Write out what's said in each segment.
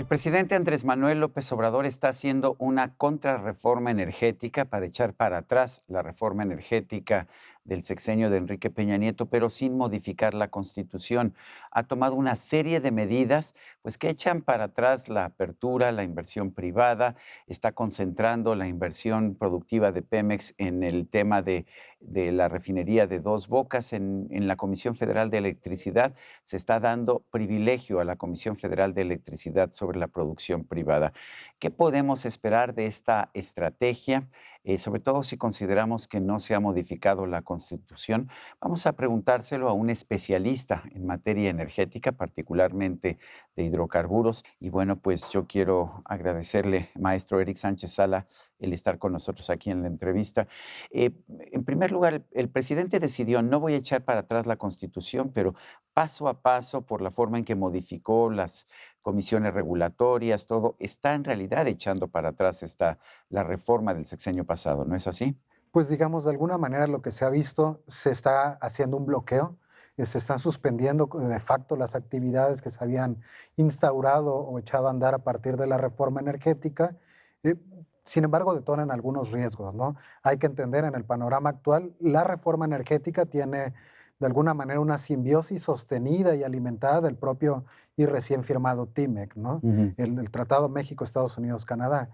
El presidente Andrés Manuel López Obrador está haciendo una contrarreforma energética para echar para atrás la reforma energética del sexenio de Enrique Peña Nieto, pero sin modificar la Constitución. Ha tomado una serie de medidas, pues que echan para atrás la apertura, la inversión privada, está concentrando la inversión productiva de Pemex en el tema de la refinería de Dos Bocas en la Comisión Federal de Electricidad. Se está dando privilegio a la Comisión Federal de Electricidad sobre la producción privada. ¿Qué podemos esperar de esta estrategia? Sobre todo si consideramos que no se ha modificado la Constitución. Vamos a preguntárselo a un especialista en materia energética, particularmente de hidrocarburos. Y bueno, pues yo quiero agradecerle, maestro Eric Sánchez Sala, el estar con nosotros aquí en la entrevista. Eh, en primer lugar, el presidente decidió, no voy a echar para atrás la Constitución, pero paso a paso, por la forma en que modificó las comisiones regulatorias, todo, está en realidad echando para atrás la reforma del sexenio pasado, ¿no es así? Pues digamos, de alguna manera lo que se ha visto, se está haciendo un bloqueo, se están suspendiendo de facto las actividades que se habían instaurado o echado a andar a partir de la reforma energética. eh, Sin embargo, detonan algunos riesgos, ¿no? Hay que entender en el panorama actual, la reforma energética tiene de alguna manera una simbiosis sostenida y alimentada del propio y recién firmado TIMEC, ¿no? Ujú. El Tratado México, Estados Unidos, Canadá.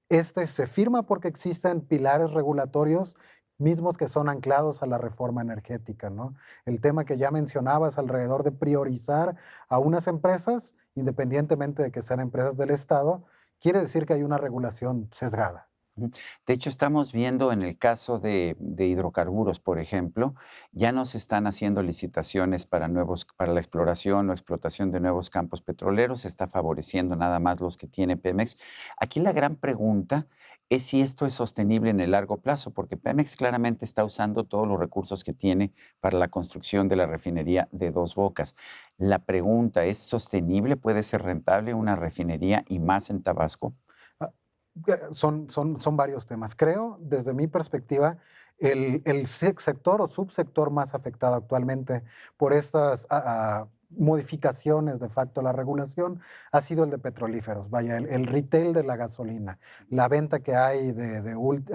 Este se firma porque existen pilares regulatorios mismos que son anclados a la reforma energética, ¿no? El tema que ya mencionabas alrededor de priorizar a unas empresas, independientemente de que sean empresas del Estado, quiere decir que hay una regulación sesgada. Ujú. De hecho, estamos viendo en el caso de hidrocarburos, por ejemplo, ya no se están haciendo licitaciones para la exploración o explotación de nuevos campos petroleros, se está favoreciendo nada más los que tiene Pemex. Aquí la gran pregunta es si esto es sostenible en el largo plazo, porque Pemex claramente está usando todos los recursos que tiene para la construcción de la refinería de Dos Bocas. La pregunta es, ¿sostenible? ¿Puede ser rentable una refinería y más en Tabasco? Ah, son varios temas. Creo, desde mi perspectiva, el sector o subsector más afectado actualmente por estas modificaciones de facto a la regulación ha sido el de petrolíferos. Vaya, el retail de la gasolina, la venta que hay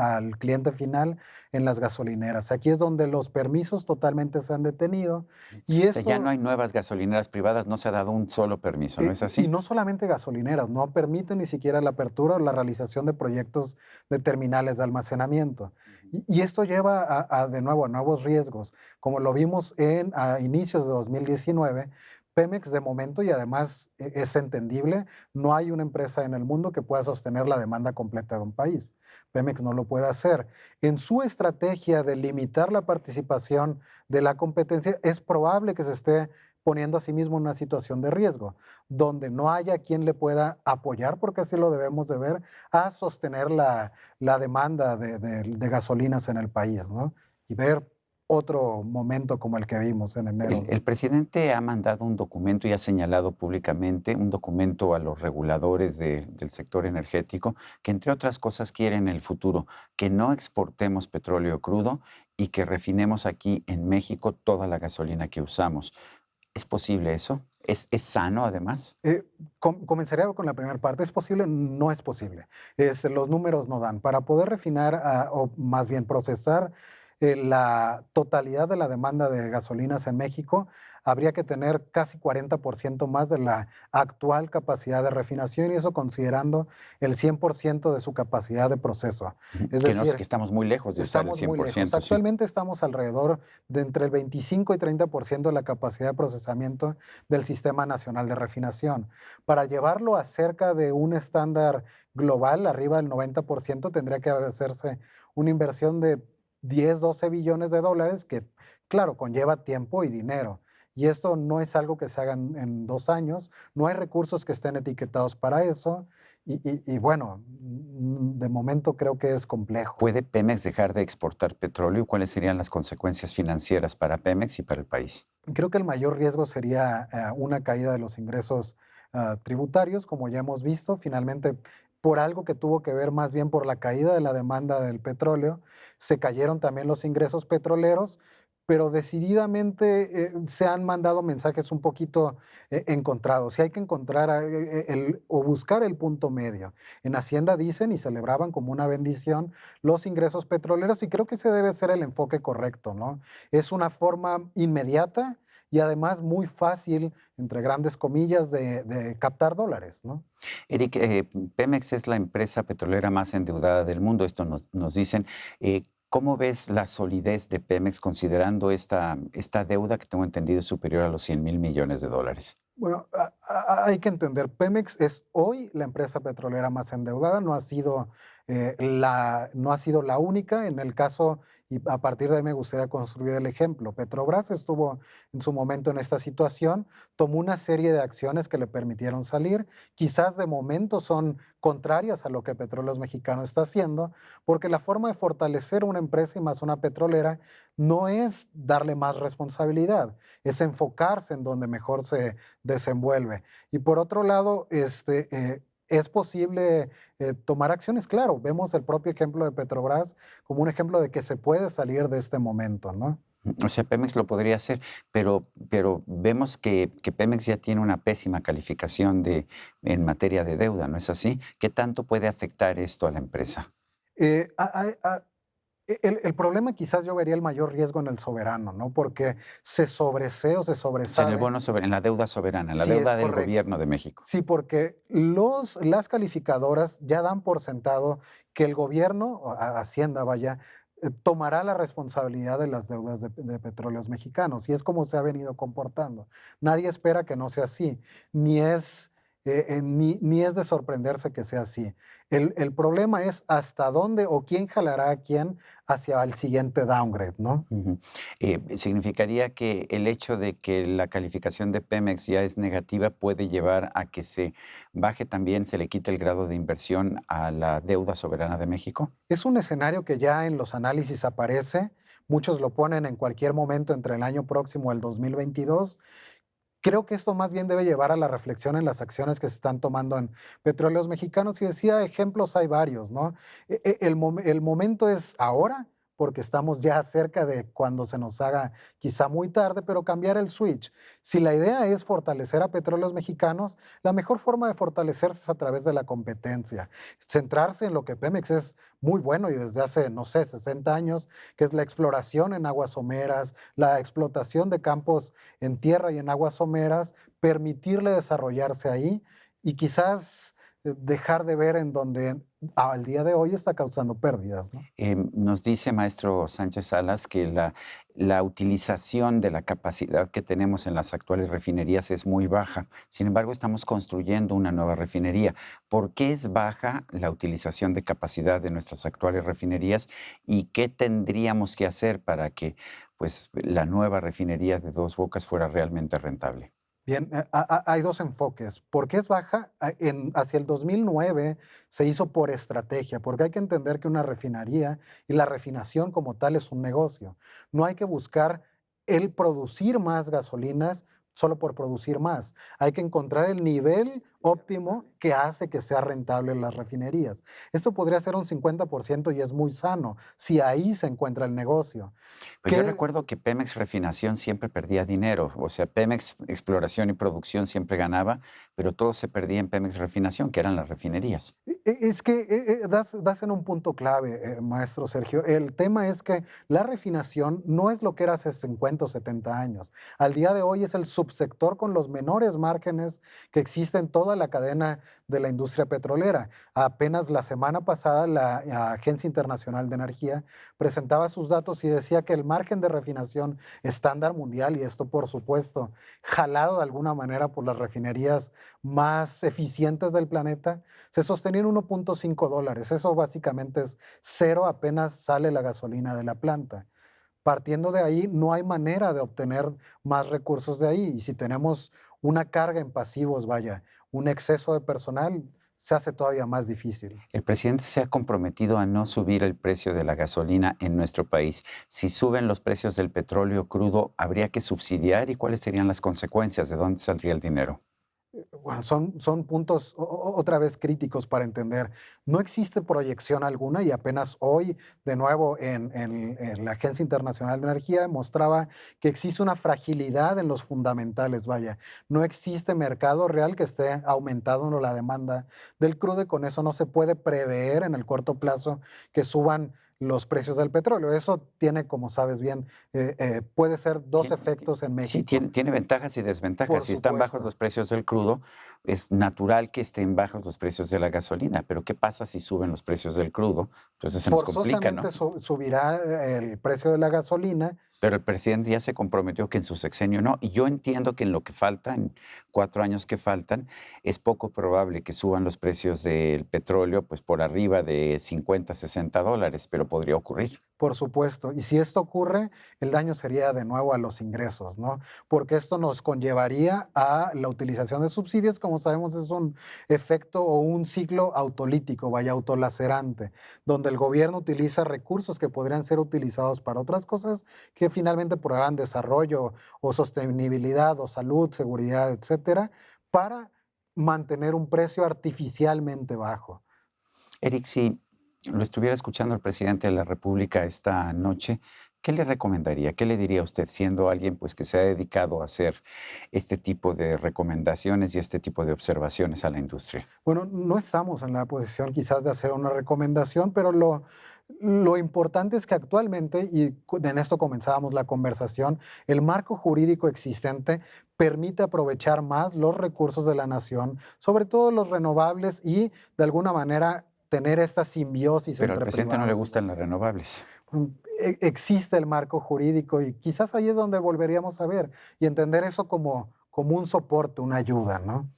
al cliente final en las gasolineras. Aquí es donde los permisos totalmente se han detenido y O sea, ya no esto hay nuevas gasolineras privadas, no se ha dado un solo permiso, ¿no es y así? no solamente gasolineras, no permiten ni siquiera la apertura o la realización de proyectos de terminales de almacenamiento. Ujú. Y esto lleva de nuevo a nuevos riesgos, como lo vimos a inicios de 2019. Pemex de momento, y además es entendible, no hay una empresa en el mundo que pueda sostener la demanda completa de un país. Pemex no lo puede hacer. En su estrategia de limitar la participación de la competencia, es probable que se esté poniendo a sí mismo en una situación de riesgo donde no haya quien le pueda apoyar, porque así lo debemos de ver, a sostener la demanda de gasolinas en el país, ¿no? Y ver otro momento como el que vimos en enero, El ¿no? presidente ha mandado un documento y ha señalado públicamente un documento a los reguladores del sector energético que, entre otras cosas, quiere en el futuro que no exportemos petróleo crudo y que refinemos aquí en México toda la gasolina que usamos. ¿Es posible eso? ¿Es sano además? Eh, Comenzaría con la primera parte. ¿Es posible? No es posible. Los números no dan. Para poder refinar, o más bien procesar la totalidad de la demanda de gasolinas en México, habría que tener casi 40% más de la actual capacidad de refinación y eso considerando el 100% de su capacidad de proceso. Ujú. Es Que, no, que decir, estamos muy lejos de usar el estamos cien muy por lejos. ciento, sí. Actualmente estamos alrededor de entre el 25 y 30% de la capacidad de procesamiento del Sistema Nacional de Refinación. Para llevarlo a cerca de un estándar global, arriba del 90%, tendría que hacerse una inversión de 10, 12 billones de dólares, que claro, conlleva tiempo y dinero. Y esto no es algo que se haga en 2 años, no hay recursos que estén etiquetados para eso. Y bueno, de momento creo que es complejo. ¿Puede Pemex dejar de exportar petróleo? ¿Cuáles serían las consecuencias financieras para Pemex y para el país? Creo que el mayor riesgo sería una caída de los ingresos tributarios, como ya hemos visto, finalmente por algo que tuvo que ver más bien por la caída de la demanda del petróleo, se cayeron también los ingresos petroleros, pero decididamente se han mandado mensajes un poquito encontrados y hay que encontrar o buscar el punto medio. En Hacienda dicen y celebraban como una bendición los ingresos petroleros y creo que ese debe ser el enfoque correcto, ¿no? Es una forma inmediata y además muy fácil, entre grandes comillas, de captar dólares, ¿no? Eric, Pemex es la empresa petrolera más endeudada del mundo, esto nos dicen. ¿Cómo ves la solidez de Pemex considerando esta deuda que tengo entendido es superior a los 100,000 millones de dólares? Bueno, hay que entender, Pemex es hoy la empresa petrolera más endeudada, no ha sido la única. En el caso, y a partir de ahí me gustaría construir el ejemplo, Petrobras estuvo en su momento en esta situación, tomó una serie de acciones que le permitieron salir, quizás de momento son contrarias a lo que Petróleos Mexicanos está haciendo, porque la forma de fortalecer una empresa y más una petrolera no es darle más responsabilidad, es enfocarse en donde mejor se desenvuelve. Y por otro lado, es posible tomar acciones, claro, vemos el propio ejemplo de Petrobras como un ejemplo de que se puede salir de este momento, ¿no? O sea, Pemex lo podría hacer, pero vemos que Pemex ya tiene una pésima calificación en materia de deuda, ¿no es así? ¿Qué tanto puede afectar esto a la empresa? Eh, a- a- a- el problema quizás yo vería el mayor riesgo en el soberano, ¿no? Porque se sobresee o se O sea, sobresabe, en la deuda soberana, en la si es deuda del correcto. gobierno de México. Sí, porque las calificadoras ya dan por sentado que el gobierno, o Hacienda vaya, tomará la responsabilidad de las deudas de Petróleos Mexicanos, y es como se ha venido comportando. Nadie espera que no sea así, ni es de sorprenderse que sea así. El problema es hasta dónde o quién jalará a quién hacia el siguiente downgrade, ¿no? Ujú. ¿Significaría que el hecho de que la calificación de Pemex ya es negativa puede llevar a que se baje también, se le quite el grado de inversión a la deuda soberana de México? Es un escenario que ya en los análisis aparece, muchos lo ponen en cualquier momento entre el año próximo, el 2022. Creo que esto más bien debe llevar a la reflexión en las acciones que se están tomando en Petróleos Mexicanos, y decía ejemplos hay varios, ¿no? El momento es ahora, porque estamos ya cerca de cuando se nos haga quizá muy tarde, pero cambiar el switch. Si la idea es fortalecer a Petróleos Mexicanos, la mejor forma de fortalecerse es a través de la competencia, centrarse en lo que Pemex es muy bueno y desde hace, no sé, 60 años, que es la exploración en aguas someras, la explotación de campos en tierra y en aguas someras, permitirle desarrollarse ahí y quizás dejar de ver en donde al día de hoy está causando pérdidas, ¿no? Nos dice maestro Sánchez Salas que la utilización de la capacidad que tenemos en las actuales refinerías es muy baja. Sin embargo, estamos construyendo una nueva refinería. ¿Por qué es baja la utilización de capacidad de nuestras actuales refinerías y qué tendríamos que hacer para que pues, la nueva refinería de Dos Bocas fuera realmente rentable? Bien, hay dos enfoques. ¿Por qué es baja? Hacia el 2009 se hizo por estrategia, porque hay que entender que una refinería y la refinación como tal es un negocio. No hay que buscar el producir más gasolinas solo por producir más. Hay que encontrar el nivel óptimo que hace que sea rentable las refinerías. Esto podría ser un 50% y es muy sano si ahí se encuentra el negocio. Pues yo ¿Qué, recuerdo que Pemex Refinación siempre perdía dinero, o sea, Pemex Exploración y Producción siempre ganaba, pero todo se perdía en Pemex Refinación, que eran las refinerías. Es que das en un punto clave, maestro Sergio. El tema es que la refinación no es lo que era hace 50 o 70 años. Al día de hoy es el subsector con los menores márgenes que existe en toda la cadena de la industria petrolera. Apenas la semana pasada la Agencia Internacional de Energía presentaba sus datos y decía que el margen de refinación estándar mundial, y esto por supuesto jalado de alguna manera por las refinerías más eficientes del planeta, se sostenía en $1.5. Eso básicamente es cero, apenas sale la gasolina de la planta. Partiendo de ahí, no hay manera de obtener más recursos de ahí. Y si tenemos una carga en pasivos, vaya, un exceso de personal, se hace todavía más difícil. El presidente se ha comprometido a no subir el precio de la gasolina en nuestro país. Si suben los precios del petróleo crudo, ¿habría que subsidiar y cuáles serían las consecuencias? ¿De dónde saldría el dinero? Bueno, son puntos otra vez críticos para entender. No existe proyección alguna y apenas hoy, de nuevo, en la Agencia Internacional de Energía mostraba que existe una fragilidad en los fundamentales, vaya. No existe mercado real que esté aumentando la demanda del crudo y con eso no se puede prever en el corto plazo que suban los precios del petróleo. Eso tiene, como sabes bien, puede ser dos efectos en Sí, México. tiene ventajas y Por desventajas. Si están bajos supuesto. los precios del crudo, es natural que estén bajos los precios de la gasolina, pero ¿qué pasa si suben los precios del crudo? Entonces se nos complica, ¿no? Forzosamente subirá el precio de la gasolina. Pero el presidente ya se comprometió que en su sexenio no. Y yo entiendo que en lo que falta, en 4 años que faltan, es poco probable que suban los precios del petróleo, pues, por arriba de 50, $60, pero podría ocurrir. Por supuesto. Y si esto ocurre, el daño sería de nuevo a los ingresos, ¿no? Porque esto nos conllevaría a la utilización de subsidios, como sabemos, es un efecto o un ciclo autolítico, vaya, autolacerante, donde el gobierno utiliza recursos que podrían ser utilizados para otras cosas que finalmente prueban desarrollo o sostenibilidad o salud, seguridad, etcétera, para mantener un precio artificialmente bajo. Eric, si lo estuviera escuchando el presidente de la República esta noche, ¿qué le recomendaría? ¿Qué le diría a usted siendo alguien pues que se ha dedicado a hacer este tipo de recomendaciones y este tipo de observaciones a la industria? Bueno, no estamos en la posición quizás de hacer una recomendación, pero lo importante es que actualmente, y en esto comenzábamos la conversación, el marco jurídico existente permite aprovechar más los recursos de la nación, sobre todo los renovables, y de alguna manera tener esta simbiosis Pero al entre presidente no le privados y gustan las renovables. existe el marco jurídico y quizás ahí es donde volveríamos a ver y entender eso como un soporte, una ayuda, ¿no?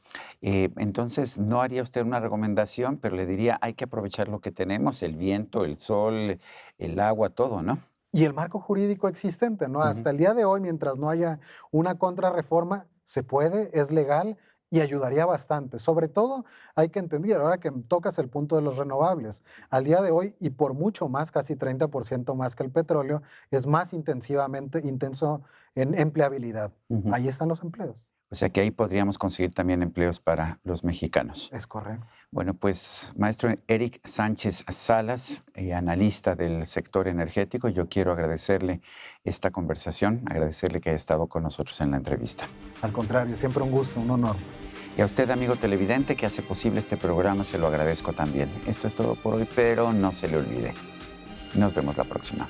Entonces, no haría usted una recomendación, pero le diría, hay que aprovechar lo que tenemos, el viento, el sol, el agua, todo, ¿no? Y el marco jurídico existente, ¿no? Ujú. Hasta el día de hoy, mientras no haya una contrarreforma, se puede, es legal y ayudaría bastante. Sobre todo, hay que entender, ahora que tocas el punto de los renovables, al día de hoy, y por mucho más, casi 30% más que el petróleo, es más intensivamente intenso en empleabilidad. Ujú. Ahí están los empleos. O sea que ahí podríamos conseguir también empleos para los mexicanos. Es correcto. Bueno, pues, maestro Eric Sánchez Salas, analista del sector energético, yo quiero agradecerle esta conversación, agradecerle que haya estado con nosotros en la entrevista. Al contrario, siempre un gusto, un honor. Y a usted, amigo televidente, que hace posible este programa, se lo agradezco también. Esto es todo por hoy, pero no se le olvide. Nos vemos la próxima.